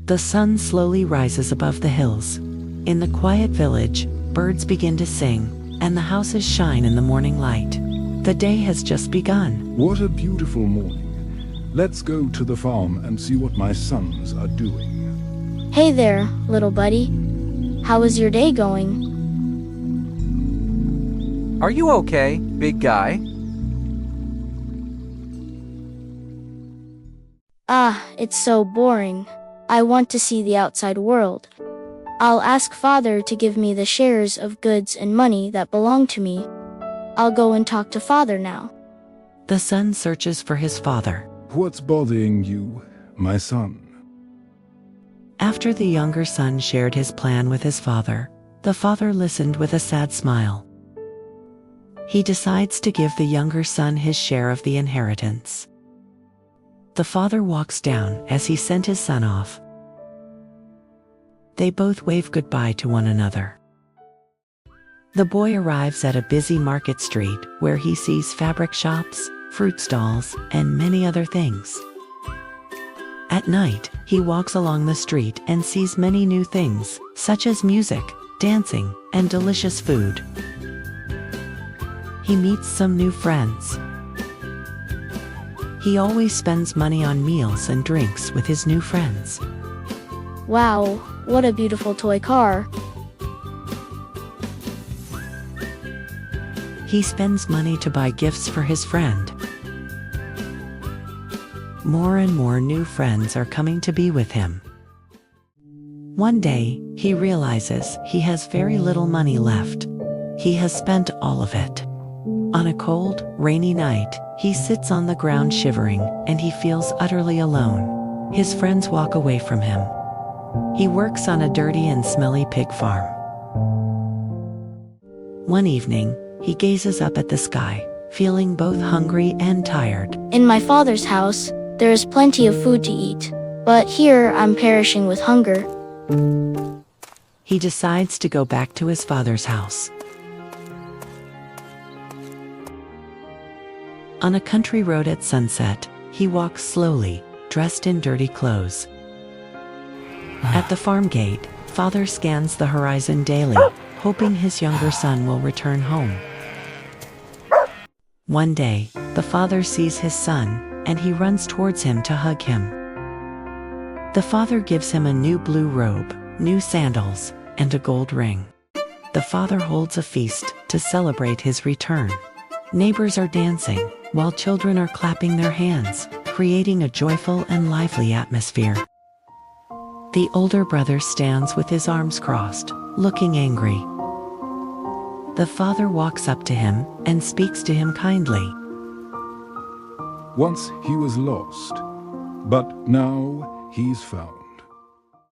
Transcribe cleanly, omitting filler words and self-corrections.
The sun slowly rises above the hills. In the quiet village, birds begin to sing, and the houses shine in the morning light. The day has just begun. What a beautiful morning. Let's go to the farm and see what my sons are doing. Hey there, little buddy. How is your day going? Are you okay, big guy? Ah, it's so boring. I want to see the outside world. I'll ask Father to give me the shares of goods and money that belong to me. I'll go and talk to Father now. The son searches for his father. What's bothering you, my son? After the younger son shared his plan with his father, the father listened with a sad smile. He decides to give the younger son his share of the inheritance. The father walks down as he sent his son off. They both wave goodbye to one another. The boy arrives at a busy market street where he sees fabric shops, fruit stalls, and many other things. At night, he walks along the street and sees many new things, such as music, dancing, and delicious food. He meets some new friends. He always spends money on meals and drinks with his new friends. Wow, what a beautiful toy car. He spends money to buy gifts for his friend. More and more new friends are coming to be with him. One day, he realizes he has very little money left. He has spent all of it. On a cold, rainy night, he sits on the ground shivering, and he feels utterly alone. His friends walk away from him. He works on a dirty and smelly pig farm. One evening, he gazes up at the sky, feeling both hungry and tired. In my father's house, there is plenty of food to eat, but here I'm perishing with hunger. He decides to go back to his father's house. On a country road at sunset, he walks slowly, dressed in dirty clothes. At the farm gate, father scans the horizon daily, hoping his younger son will return home. One day, the father sees his son, and he runs towards him to hug him. The father gives him a new blue robe, new sandals, and a gold ring. The father holds a feast to celebrate his return. Neighbors are dancing, while children are clapping their hands, creating a joyful and lively atmosphere. The older brother stands with his arms crossed, looking angry. The father walks up to him and speaks to him kindly. Once he was lost, but now he's found.